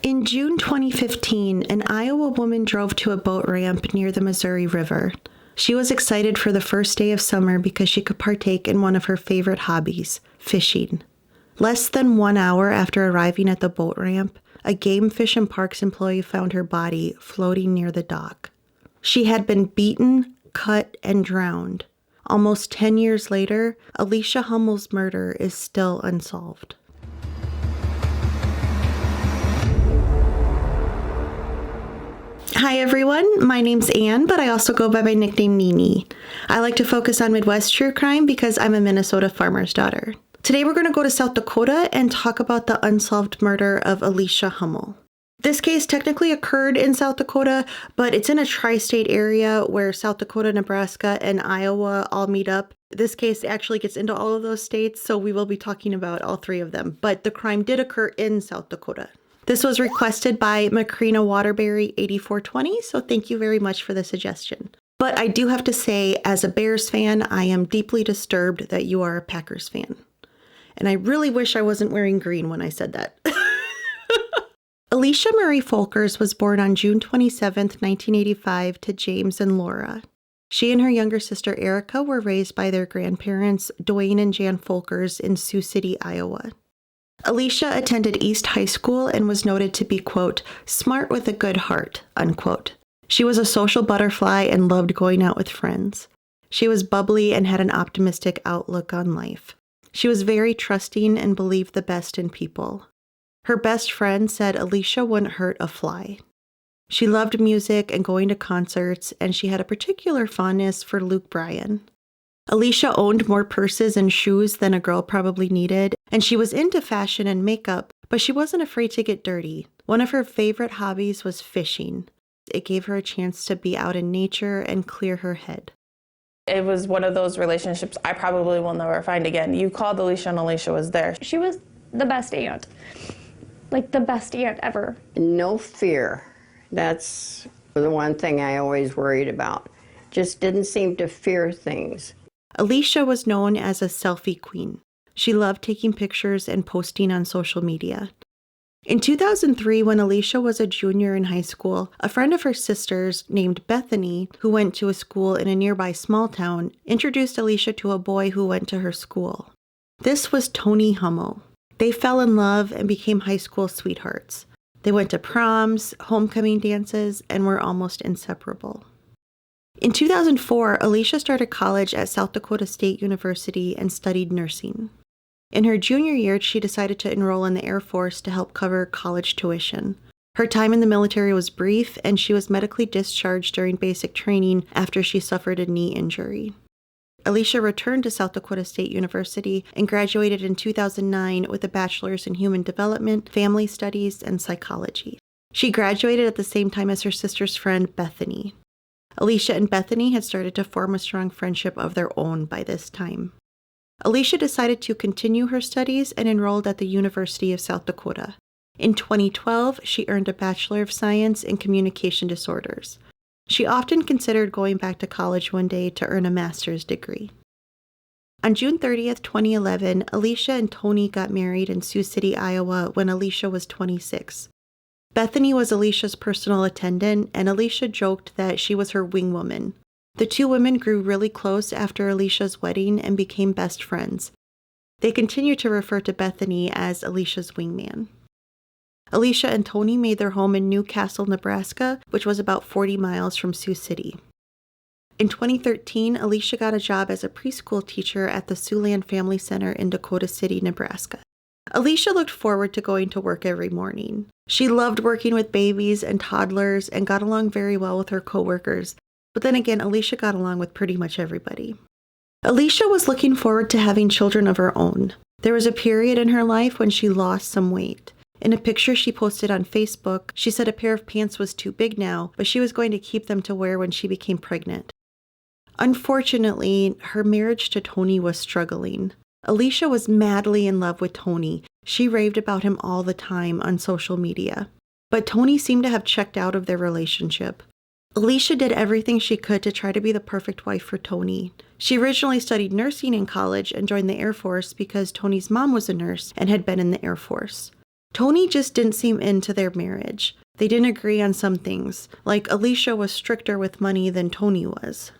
In June 2015, an Iowa woman drove to a boat ramp near the Missouri River. She was excited for the first day of summer because she could partake in one of her favorite hobbies, fishing. Less than 1 hour after arriving at the boat ramp, a Game Fish and Parks employee found her body floating near the dock. She had been beaten, cut, and drowned. Almost 10 years later, Alicia Hummel's murder is still unsolved. Hi everyone, my name's Anne, but I also go by my nickname Nini. I like to focus on Midwest true crime because I'm a Minnesota farmer's daughter. Today we're going to go to South Dakota and talk about the unsolved murder of Alicia Hummel. This case technically occurred in South Dakota, but it's in a tri-state area where South Dakota, Nebraska, and Iowa all meet up. This case actually gets into all of those states, so we will be talking about all three of them, but the crime did occur in South Dakota. This was requested by Macrina Waterbury 8420, so thank you very much for the suggestion. But I do have to say, as a Bears fan, I am deeply disturbed that you are a Packers fan. And I really wish I wasn't wearing green when I said that. Alicia Marie Folkers was born on June 27, 1985, to James and Laura. She and her younger sister Erica were raised by their grandparents, Dwayne and Jan Folkers, in Sioux City, Iowa. Alicia attended East High School and was noted to be, quote, smart with a good heart, unquote. She was a social butterfly and loved going out with friends. She was bubbly and had an optimistic outlook on life. She was very trusting and believed the best in people. Her best friend said Alicia wouldn't hurt a fly. She loved music and going to concerts, and she had a particular fondness for Luke Bryan. Alicia owned more purses and shoes than a girl probably needed, and she was into fashion and makeup, but she wasn't afraid to get dirty. One of her favorite hobbies was fishing. It gave her a chance to be out in nature and clear her head. It was one of those relationships I probably will never find again. You called Alicia and Alicia was there. She was the best aunt. Like the best aunt ever. No fear. That's the one thing I always worried about. Just didn't seem to fear things. Alicia was known as a selfie queen. She loved taking pictures and posting on social media. In 2003, when Alicia was a junior in high school, a friend of her sister's named Bethany, who went to a school in a nearby small town, introduced Alicia to a boy who went to her school. This was Tony Hummel. They fell in love and became high school sweethearts. They went to proms, homecoming dances, and were almost inseparable. In 2004, Alicia started college at South Dakota State University and studied nursing. In her junior year, she decided to enroll in the Air Force to help cover college tuition. Her time in the military was brief, and she was medically discharged during basic training after she suffered a knee injury. Alicia returned to South Dakota State University and graduated in 2009 with a bachelor's in human development, family studies, and psychology. She graduated at the same time as her sister's friend, Bethany. Alicia and Bethany had started to form a strong friendship of their own by this time. Alicia decided to continue her studies and enrolled at the University of South Dakota. In 2012, she earned a Bachelor of Science in Communication Disorders. She often considered going back to college one day to earn a master's degree. On June 30th, 2011, Alicia and Tony got married in Sioux City, Iowa when Alicia was 26. Bethany was Alicia's personal attendant, and Alicia joked that she was her wing woman. The two women grew really close after Alicia's wedding and became best friends. They continued to refer to Bethany as Alicia's wingman. Alicia and Tony made their home in New Castle, Nebraska, which was about 40 miles from Sioux City. In 2013, Alicia got a job as a preschool teacher at the Siouxland Family Center in Dakota City, Nebraska. Alicia looked forward to going to work every morning. She loved working with babies and toddlers and got along very well with her coworkers. But then again, Alicia got along with pretty much everybody. Alicia was looking forward to having children of her own. There was a period in her life when she lost some weight. In a picture she posted on Facebook, she said a pair of pants was too big now, but she was going to keep them to wear when she became pregnant. Unfortunately, her marriage to Tony was struggling. Alicia was madly in love with Tony. She raved about him all the time on social media. But Tony seemed to have checked out of their relationship. Alicia did everything she could to try to be the perfect wife for Tony. She originally studied nursing in college and joined the Air Force because Tony's mom was a nurse and had been in the Air Force. Tony just didn't seem into their marriage. They didn't agree on some things, like Alicia was stricter with money than Tony was.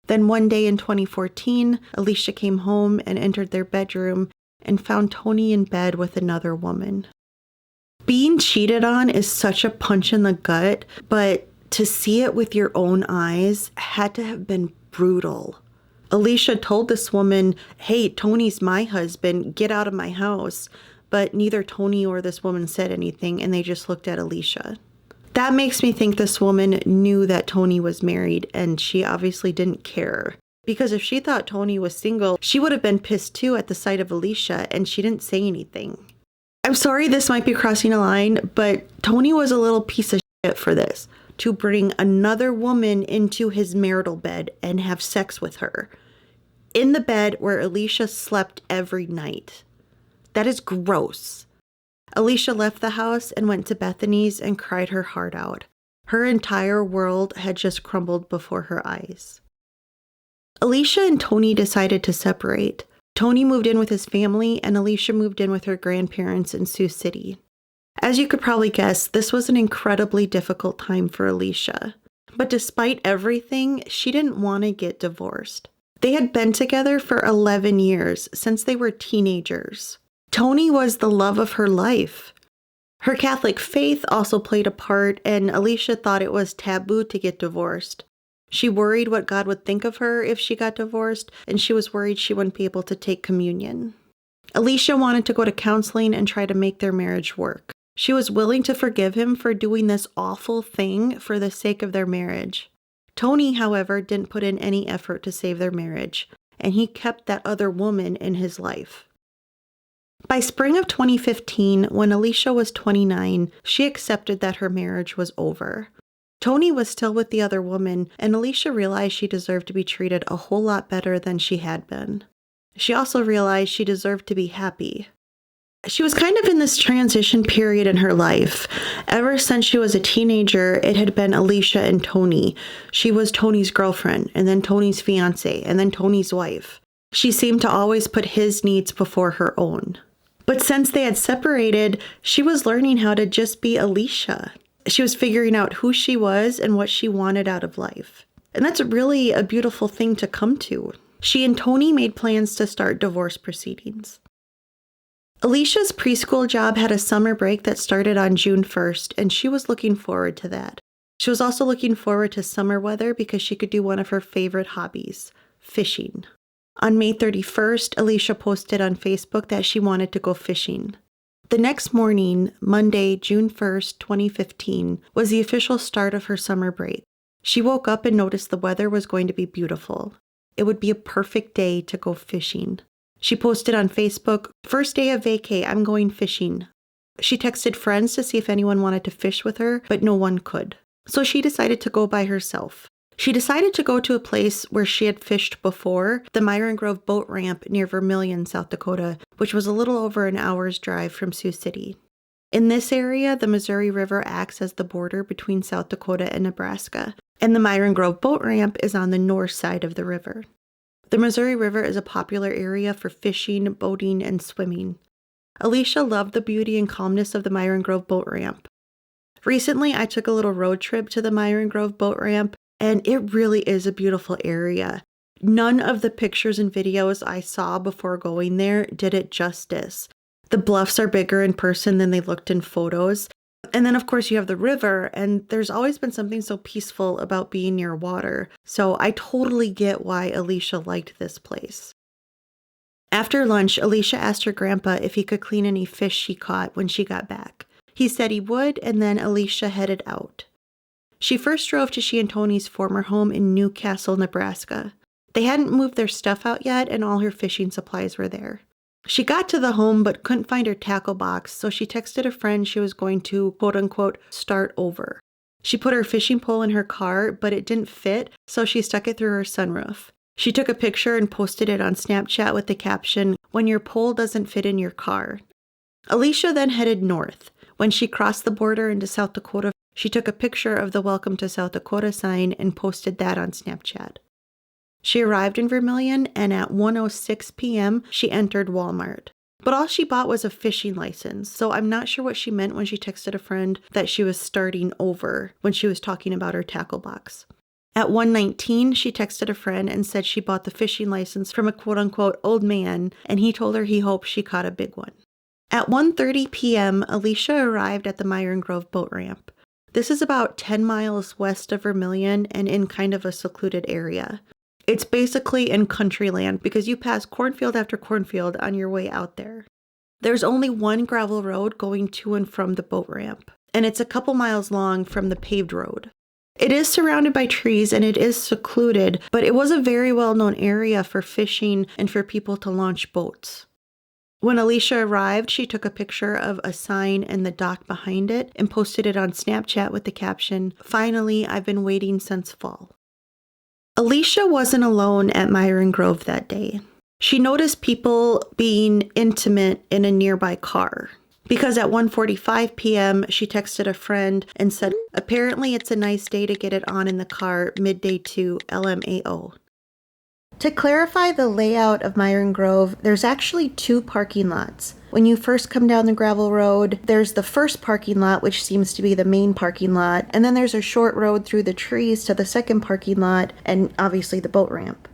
Then one day in 2014, Alicia came home and entered their bedroom and found Tony in bed with another woman. Being cheated on is such a punch in the gut, but to see it with your own eyes had to have been brutal. Alicia told this woman, "Hey, Tony's my husband, get out of my house." But neither Tony or this woman said anything, and they just looked at Alicia. That makes me think this woman knew that Tony was married, and she obviously didn't care. Because if she thought Tony was single, she would have been pissed too at the sight of Alicia, and she didn't say anything. I'm sorry this might be crossing a line, but Tony was a little piece of shit for this. To bring another woman into his marital bed and have sex with her. In the bed where Alicia slept every night. That is gross. Alicia left the house and went to Bethany's and cried her heart out. Her entire world had just crumbled before her eyes. Alicia and Tony decided to separate. Tony moved in with his family, and Alicia moved in with her grandparents in Sioux City. As you could probably guess, this was an incredibly difficult time for Alicia. But despite everything, she didn't want to get divorced. They had been together for 11 years, since they were teenagers. Tony was the love of her life. Her Catholic faith also played a part, and Alicia thought it was taboo to get divorced. She worried what God would think of her if she got divorced, and she was worried she wouldn't be able to take communion. Alicia wanted to go to counseling and try to make their marriage work. She was willing to forgive him for doing this awful thing for the sake of their marriage. Tony, however, didn't put in any effort to save their marriage, and he kept that other woman in his life. By spring of 2015, when Alicia was 29, she accepted that her marriage was over. Tony was still with the other woman, and Alicia realized she deserved to be treated a whole lot better than she had been. She also realized she deserved to be happy. She was kind of in this transition period in her life. Ever since she was a teenager, it had been Alicia and Tony. She was Tony's girlfriend, and then Tony's fiance, and then Tony's wife. She seemed to always put his needs before her own. But since they had separated, she was learning how to just be Alicia. She was figuring out who she was and what she wanted out of life. And that's really a beautiful thing to come to. She and Tony made plans to start divorce proceedings. Alicia's preschool job had a summer break that started on June 1st, and she was looking forward to that. She was also looking forward to summer weather because she could do one of her favorite hobbies, fishing. On May 31st, Alicia posted on Facebook that she wanted to go fishing. The next morning, Monday, June 1st, 2015, was the official start of her summer break. She woke up and noticed the weather was going to be beautiful. It would be a perfect day to go fishing. She posted on Facebook, "First day of vacay, I'm going fishing." She texted friends to see if anyone wanted to fish with her, but no one could. So she decided to go by herself. She decided to go to a place where she had fished before, the Myron Grove boat ramp near Vermilion, South Dakota, which was a little over an hour's drive from Sioux City. In this area, the Missouri River acts as the border between South Dakota and Nebraska, and the Myron Grove boat ramp is on the north side of the river. The Missouri River is a popular area for fishing, boating, and swimming. Alicia loved the beauty and calmness of the Myron Grove boat ramp. Recently, I took a little road trip to the Myron Grove boat ramp, and it really is a beautiful area. None of the pictures and videos I saw before going there did it justice. The bluffs are bigger in person than they looked in photos. And then, of course, you have the river, and there's always been something so peaceful about being near water. So I totally get why Alicia liked this place. After lunch, Alicia asked her grandpa if he could clean any fish she caught when she got back. He said he would, and then Alicia headed out. She first drove to she and Tony's former home in Newcastle, Nebraska. They hadn't moved their stuff out yet, and all her fishing supplies were there. She got to the home but couldn't find her tackle box, so she texted a friend she was going to, quote-unquote, start over. She put her fishing pole in her car, but it didn't fit, so she stuck it through her sunroof. She took a picture and posted it on Snapchat with the caption, "When your pole doesn't fit in your car." Alicia then headed north. When she crossed the border into South Dakota, she took a picture of the Welcome to South Dakota sign and posted that on Snapchat. She arrived in Vermilion, and at 1:06 p.m., she entered Walmart. But all she bought was a fishing license, so I'm not sure what she meant when she texted a friend that she was starting over when she was talking about her tackle box. At 1:19, she texted a friend and said she bought the fishing license from a quote-unquote old man, and he told her he hoped she caught a big one. At 1:30 p.m., Alicia arrived at the Myron Grove boat ramp. This is about 10 miles west of Vermilion and in kind of a secluded area. It's basically in country land because you pass cornfield after cornfield on your way out there. There's only one gravel road going to and from the boat ramp, and it's a couple miles long from the paved road. It is surrounded by trees and it is secluded, but it was a very well-known area for fishing and for people to launch boats. When Alicia arrived, she took a picture of a sign and the dock behind it and posted it on Snapchat with the caption, "Finally, I've been waiting since fall." Alicia wasn't alone at Myron Grove that day. She noticed people being intimate in a nearby car. Because at 1:45 p.m., she texted a friend and said, "Apparently it's a nice day to get it on in the car, midday 2, LMAO." To clarify the layout of Myron Grove, there's actually 2 parking lots. When you first come down the gravel road, there's the first parking lot, which seems to be the main parking lot, and then there's a short road through the trees to the second parking lot, and obviously the boat ramp.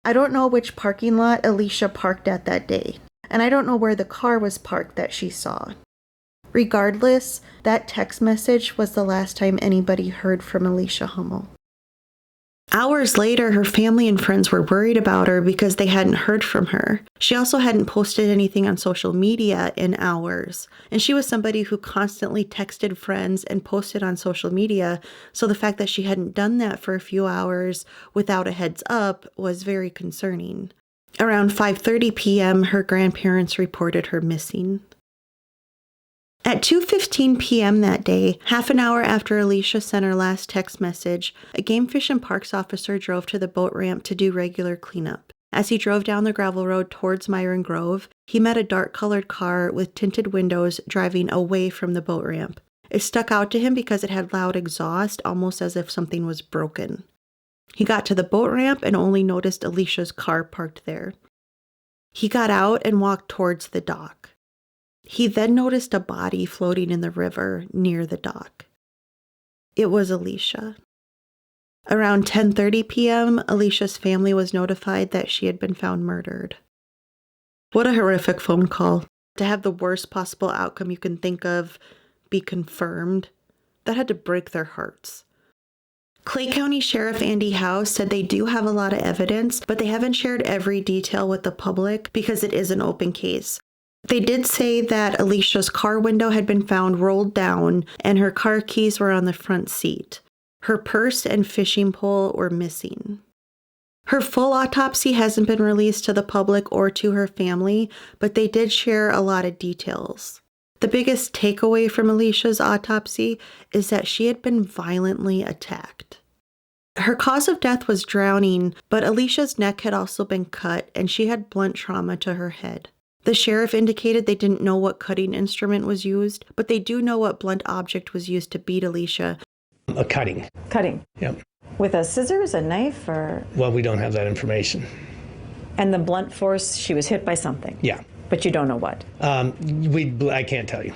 I don't know which parking lot Alicia parked at that day, and I don't know where the car was parked that she saw. Regardless, that text message was the last time anybody heard from Alicia Hummel. Hours later, her family and friends were worried about her because they hadn't heard from her. She also hadn't posted anything on social media in hours, and she was somebody who constantly texted friends and posted on social media, so the fact that she hadn't done that for a few hours without a heads up was very concerning. Around 5:30 p.m., her grandparents reported her missing. At 2:15 p.m. that day, half an hour after Alicia sent her last text message, a Game Fish and Parks officer drove to the boat ramp to do regular cleanup. As he drove down the gravel road towards Myron Grove, he met a dark-colored car with tinted windows driving away from the boat ramp. It stuck out to him because it had loud exhaust, almost as if something was broken. He got to the boat ramp and only noticed Alicia's car parked there. He got out and walked towards the dock. He then noticed a body floating in the river near the dock. It was Alicia. Around 10:30 p.m., Alicia's family was notified that she had been found murdered. What a horrific phone call. To have the worst possible outcome you can think of be confirmed, that had to break their hearts. Clay County Sheriff Andy House said they do have a lot of evidence, but they haven't shared every detail with the public because it is an open case. They did say that Alicia's car window had been found rolled down and her car keys were on the front seat. Her purse and fishing pole were missing. Her full autopsy hasn't been released to the public or to her family, but they did share a lot of details. The biggest takeaway from Alicia's autopsy is that she had been violently attacked. Her cause of death was drowning, but Alicia's neck had also been cut and she had blunt trauma to her head. The sheriff indicated they didn't know what cutting instrument was used, but they do know what blunt object was used to beat Alicia. A cutting. Cutting? Yep. With a scissors, a knife, or? Well, we don't have that information. And the blunt force, she was hit by something? Yeah. But you don't know what? I can't tell you.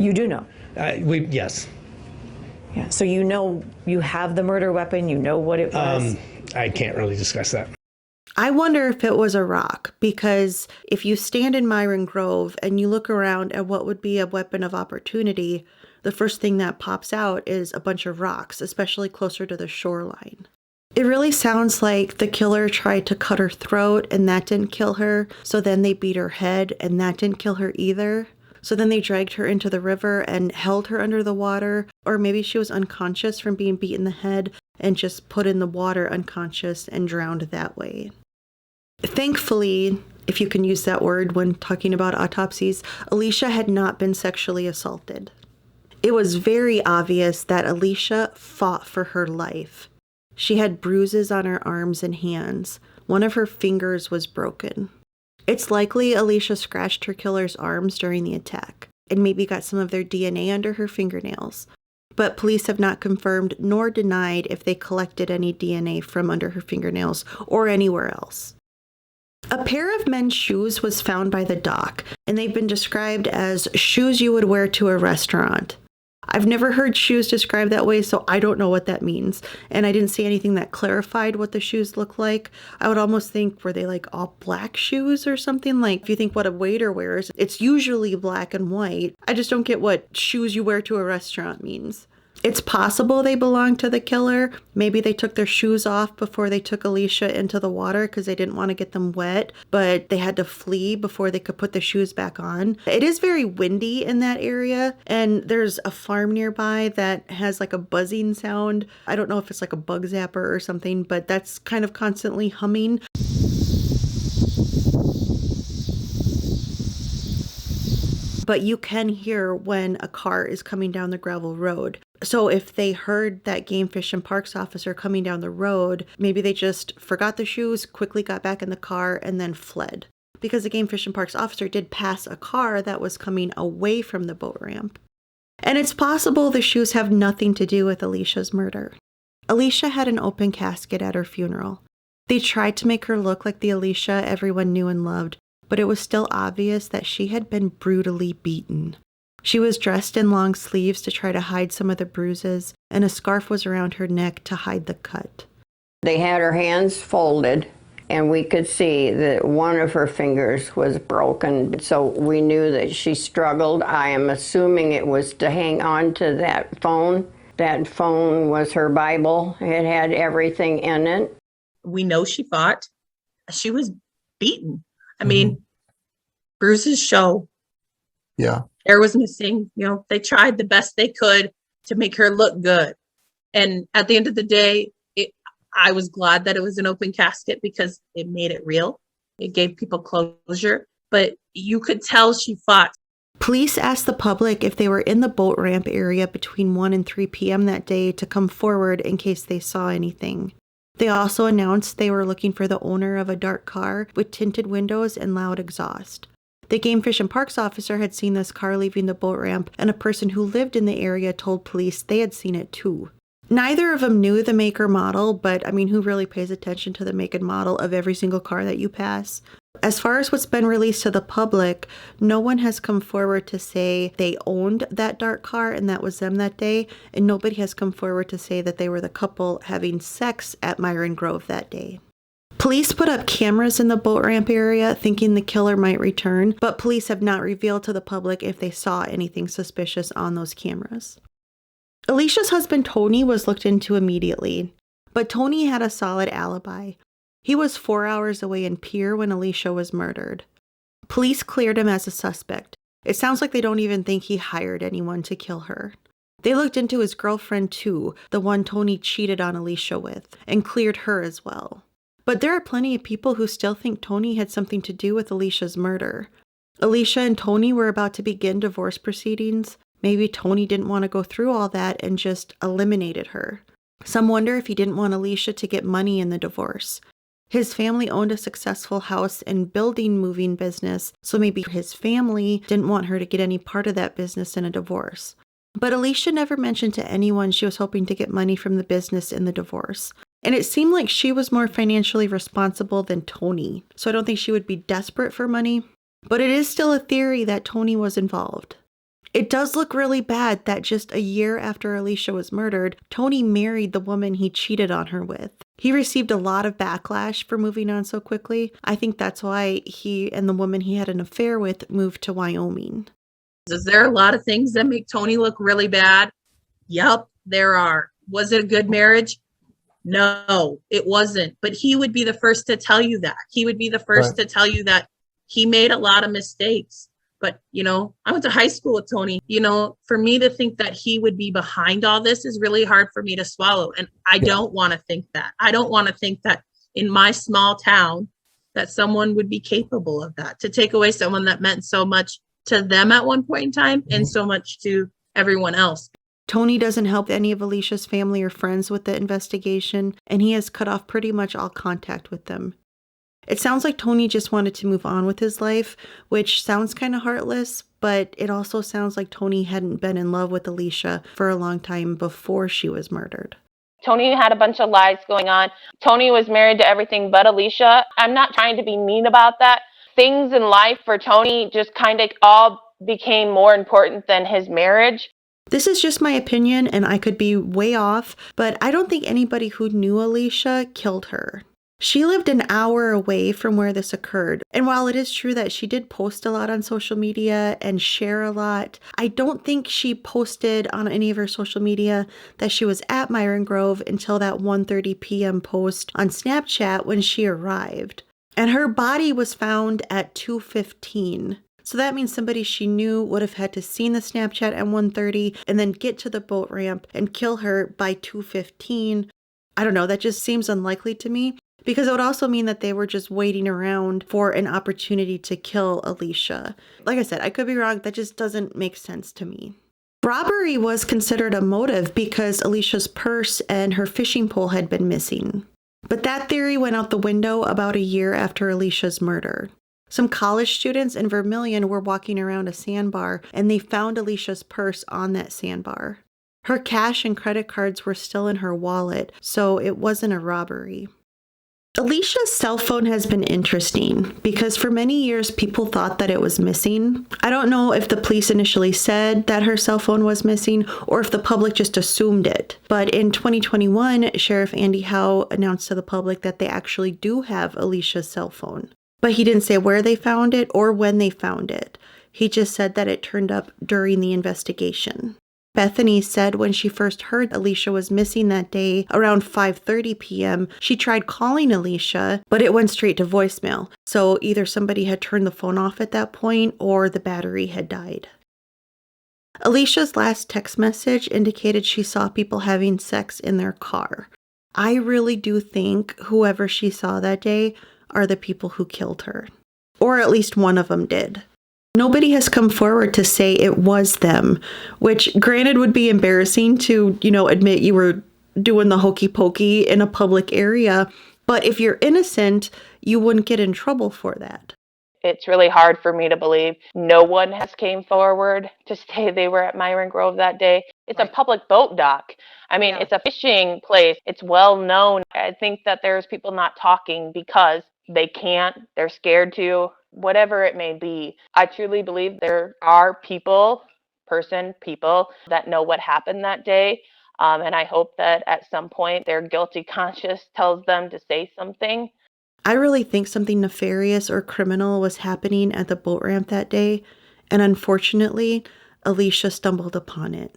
You do know? Yes. Yeah. So you know you have the murder weapon, you know what it was? I can't really discuss that. I wonder if it was a rock, because if you stand in Myron Grove and you look around at what would be a weapon of opportunity, the first thing that pops out is a bunch of rocks, especially closer to the shoreline. It really sounds like the killer tried to cut her throat and that didn't kill her, so then they beat her head and that didn't kill her either. So then they dragged her into the river and held her under the water, or maybe she was unconscious from being beat in the head and just put in the water unconscious and drowned that way. Thankfully, if you can use that word when talking about autopsies, Alicia had not been sexually assaulted. It was very obvious that Alicia fought for her life. She had bruises on her arms and hands. One of her fingers was broken. It's likely Alicia scratched her killer's arms during the attack and maybe got some of their DNA under her fingernails. But police have not confirmed nor denied if they collected any DNA from under her fingernails or anywhere else. A pair of men's shoes was found by the dock, and they've been described as shoes you would wear to a restaurant. I've never heard shoes described that way, so I don't know what that means. And I didn't see anything that clarified what the shoes look like. I would almost think, were they like all black shoes or something? Like, if you think what a waiter wears, it's usually black and white. I just don't get what shoes you wear to a restaurant means. It's possible they belong to the killer. Maybe they took their shoes off before they took Alicia into the water because they didn't want to get them wet, but they had to flee before they could put the shoes back on. It is very windy in that area, and there's a farm nearby that has like a buzzing sound. I don't know if it's like a bug zapper or something, but that's kind of constantly humming. But you can hear when a car is coming down the gravel road. So if they heard that Game Fish and Parks officer coming down the road, maybe they just forgot the shoes, quickly got back in the car, and then fled. Because the Game Fish and Parks officer did pass a car that was coming away from the boat ramp. And it's possible the shoes have nothing to do with Alicia's murder. Alicia had an open casket at her funeral. They tried to make her look like the Alicia everyone knew and loved, but it was still obvious that she had been brutally beaten. She was dressed in long sleeves to try to hide some of the bruises, and a scarf was around her neck to hide the cut. They had her hands folded, and we could see that one of her fingers was broken, so we knew that she struggled. I am assuming it was to hang on to that phone. That phone was her Bible. It had everything in it. We know she fought. She was beaten. I mean, bruises show. Yeah. Hair was missing. They tried the best they could to make her look good. And at the end of the day, I was glad that it was an open casket because it made it real. It gave people closure. But you could tell she fought. Police asked the public if they were in the boat ramp area between 1 and 3 p.m. that day to come forward in case they saw anything. They also announced they were looking for the owner of a dark car with tinted windows and loud exhaust. The Game Fish and Parks officer had seen this car leaving the boat ramp, and a person who lived in the area told police they had seen it too. Neither of them knew the make or model, but who really pays attention to the make and model of every single car that you pass? As far as what's been released to the public, no one has come forward to say they owned that dark car and that was them that day, and nobody has come forward to say that they were the couple having sex at Myron Grove that day. Police put up cameras in the boat ramp area thinking the killer might return, but police have not revealed to the public if they saw anything suspicious on those cameras. Alicia's husband Tony was looked into immediately, but Tony had a solid alibi. He was 4 hours away in Pierre when Alicia was murdered. Police cleared him as a suspect. It sounds like they don't even think he hired anyone to kill her. They looked into his girlfriend too, the one Tony cheated on Alicia with, and cleared her as well. But there are plenty of people who still think Tony had something to do with Alicia's murder. Alicia and Tony were about to begin divorce proceedings. Maybe Tony didn't want to go through all that and just eliminated her. Some wonder if he didn't want Alicia to get money in the divorce. His family owned a successful house and building moving business, so maybe his family didn't want her to get any part of that business in a divorce. But Alicia never mentioned to anyone she was hoping to get money from the business in the divorce. And it seemed like she was more financially responsible than Tony, so I don't think she would be desperate for money. But it is still a theory that Tony was involved. It does look really bad that just a year after Alicia was murdered, Tony married the woman he cheated on her with. He received a lot of backlash for moving on so quickly. I think that's why he and the woman he had an affair with moved to Wyoming. Is there a lot of things that make Tony look really bad? Yep, there are. Was it a good marriage? No, it wasn't. But he would be the first to tell you that. He would be the first to tell you that he made a lot of mistakes. But, I went to high school with Tony. For me to think that he would be behind all this is really hard for me to swallow. And I don't want to think that. I don't want to think that in my small town that someone would be capable of that, to take away someone that meant so much to them at one point in time and so much to everyone else. Tony doesn't help any of Alicia's family or friends with the investigation, and he has cut off pretty much all contact with them. It sounds like Tony just wanted to move on with his life, which sounds kind of heartless, but it also sounds like Tony hadn't been in love with Alicia for a long time before she was murdered. Tony had a bunch of lies going on. Tony was married to everything but Alicia. I'm not trying to be mean about that. Things in life for Tony just kind of all became more important than his marriage. This is just my opinion, and I could be way off, but I don't think anybody who knew Alicia killed her. She lived an hour away from where this occurred, and while it is true that she did post a lot on social media and share a lot, I don't think she posted on any of her social media that she was at Myron Grove until that 1:30 p.m. post on Snapchat when she arrived. And her body was found at 2:15. So that means somebody she knew would have had to seen the Snapchat at 1:30 and then get to the boat ramp and kill her by 2:15. I don't know, that just seems unlikely to me, because it would also mean that they were just waiting around for an opportunity to kill Alicia. Like I said, I could be wrong, that just doesn't make sense to me. Robbery was considered a motive because Alicia's purse and her fishing pole had been missing. But that theory went out the window about a year after Alicia's murder. Some college students in Vermilion were walking around a sandbar, and they found Alicia's purse on that sandbar. Her cash and credit cards were still in her wallet, so it wasn't a robbery. Alicia's cell phone has been interesting because for many years people thought that it was missing. I don't know if the police initially said that her cell phone was missing or if the public just assumed it. But in 2021, Sheriff Andy Howe announced to the public that they actually do have Alicia's cell phone. But he didn't say where they found it or when they found it. He just said that it turned up during the investigation. Bethany said when she first heard Alicia was missing that day around 5:30 p.m., she tried calling Alicia, but it went straight to voicemail. So either somebody had turned the phone off at that point or the battery had died. Alicia's last text message indicated she saw people having sex in their car. I really do think whoever she saw that day are the people who killed her. Or at least one of them did. Nobody has come forward to say it was them, which granted would be embarrassing to, admit you were doing the hokey pokey in a public area. But if you're innocent, you wouldn't get in trouble for that. It's really hard for me to believe no one has came forward to say they were at Myron Grove that day. It's a public boat dock. I mean, It's a fishing place. It's well known. I think that there's people not talking because they can't, they're scared to, whatever it may be. I truly believe there are people that know what happened that day. And I hope that at some point their guilty conscience tells them to say something. I really think something nefarious or criminal was happening at the boat ramp that day, and unfortunately, Alicia stumbled upon it.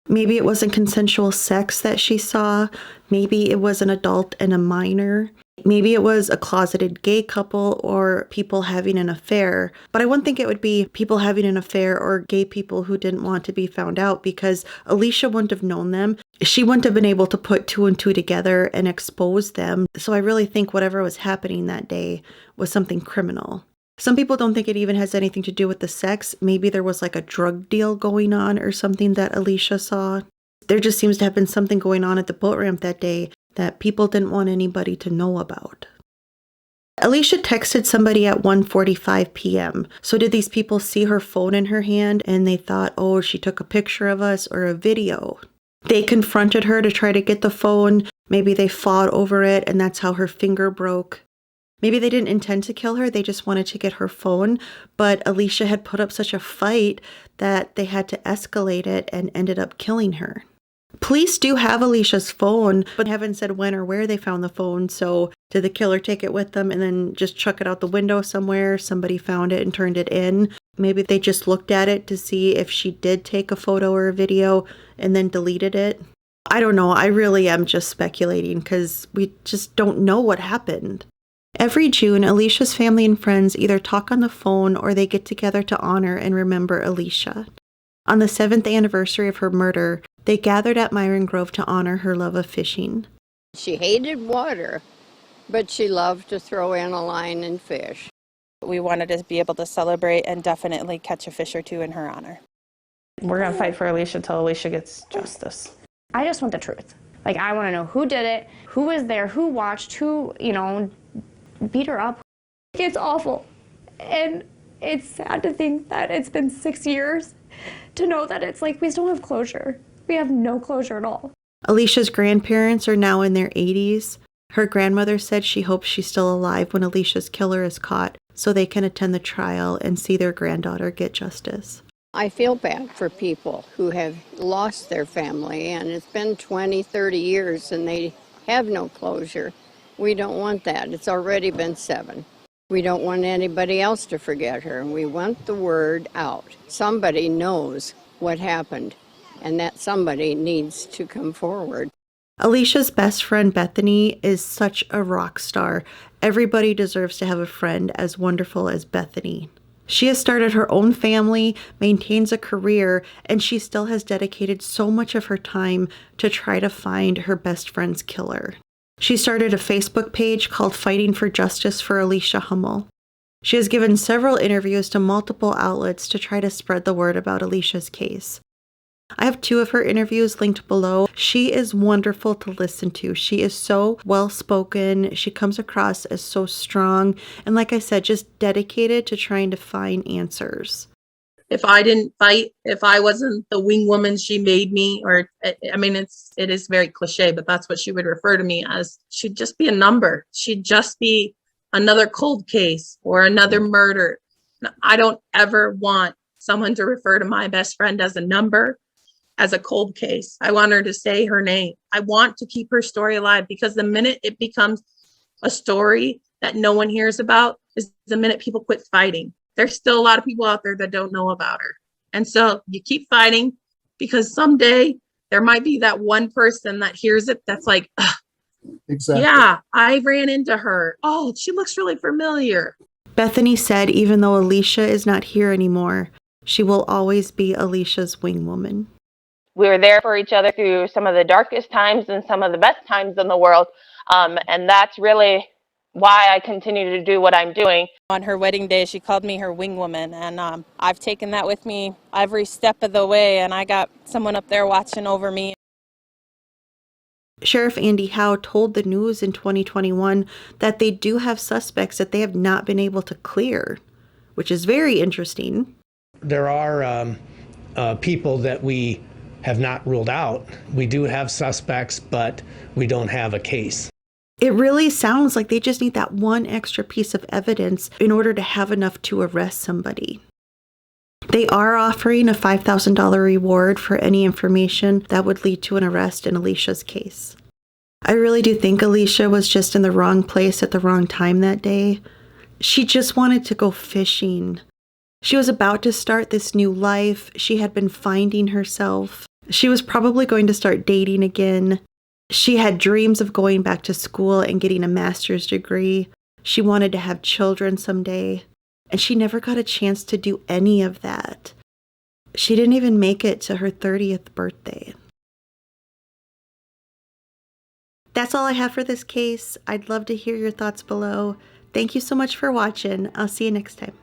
Maybe it wasn't consensual sex that she saw, maybe it was an adult and a minor, maybe it was a closeted gay couple or people having an affair, but I wouldn't think it would be people having an affair or gay people who didn't want to be found out because Alicia wouldn't have known them. She wouldn't have been able to put two and two together and expose them. So I really think whatever was happening that day was something criminal. Some people don't think it even has anything to do with the sex. Maybe there was like a drug deal going on or something that Alicia saw. There just seems to have been something going on at the boat ramp that day that people didn't want anybody to know about. Alicia texted somebody at 1:45 p.m. So did these people see her phone in her hand and they thought, oh, she took a picture of us or a video? They confronted her to try to get the phone. Maybe they fought over it and that's how her finger broke. Maybe they didn't intend to kill her, they just wanted to get her phone, but Alicia had put up such a fight that they had to escalate it and ended up killing her. Police do have Alicia's phone, but haven't said when or where they found the phone, so did the killer take it with them and then just chuck it out the window somewhere? Somebody found it and turned it in? Maybe they just looked at it to see if she did take a photo or a video and then deleted it? I don't know, I really am just speculating because we just don't know what happened. Every June, Alicia's family and friends either talk on the phone or they get together to honor and remember Alicia. On the 7th anniversary of her murder, they gathered at Myron Grove to honor her love of fishing. She hated water, but she loved to throw in a line and fish. We wanted to be able to celebrate and definitely catch a fish or two in her honor. We're going to fight for Alicia until Alicia gets justice. I just want the truth. I want to know who did it, who was there, who watched, who, beat her up. It's awful. And it's sad to think that it's been 6 years to know that it's we still have closure. We have no closure at all. Alicia's grandparents are now in their 80s. Her grandmother said she hopes she's still alive when Alicia's killer is caught so they can attend the trial and see their granddaughter get justice. I feel bad for people who have lost their family, and it's been 20, 30 years and they have no closure. We don't want that. It's already been 7. We don't want anybody else to forget her. We want the word out. Somebody knows what happened, and that somebody needs to come forward. Alicia's best friend, Bethany, is such a rock star. Everybody deserves to have a friend as wonderful as Bethany. She has started her own family, maintains a career, and she still has dedicated so much of her time to try to find her best friend's killer. She started a Facebook page called Fighting for Justice for Alicia Hummel. She has given several interviews to multiple outlets to try to spread the word about Alicia's case. I have 2 of her interviews linked below. She is wonderful to listen to. She is so well-spoken. She comes across as so strong. And like I said, just dedicated to trying to find answers. If I didn't fight, if I wasn't the wing woman she made me, or I mean, it is very cliche, but that's what she would refer to me as. She'd just be a number. She'd just be another cold case or another murder. I don't ever want someone to refer to my best friend as a number, as a cold case. I want her to say her name. I want to keep her story alive, because the minute it becomes a story that no one hears about is the minute people quit fighting. There's still a lot of people out there that don't know about her. And so you keep fighting, because someday there might be that one person that hears it that's like, exactly. Yeah, I ran into her. Oh, she looks really familiar. Bethany said even though Alicia is not here anymore, she will always be Alicia's wing woman. We were there for each other through some of the darkest times and some of the best times in the world. And that's really why I continue to do what I'm doing. On her wedding day, she called me her wing woman, and I've taken that with me every step of the way, and I got someone up there watching over me. Sheriff Andy Howe told the news in 2021 that they do have suspects that they have not been able to clear, which is very interesting. There are people that we have not ruled out. We do have suspects, but we don't have a case. It really sounds like they just need that one extra piece of evidence in order to have enough to arrest somebody. They are offering a $5,000 reward for any information that would lead to an arrest in Alicia's case. I really do think Alicia was just in the wrong place at the wrong time that day. She just wanted to go fishing. She was about to start this new life. She had been finding herself. She was probably going to start dating again. She had dreams of going back to school and getting a master's degree. She wanted to have children someday. And she never got a chance to do any of that. She didn't even make it to her 30th birthday. That's all I have for this case. I'd love to hear your thoughts below. Thank you so much for watching. I'll see you next time.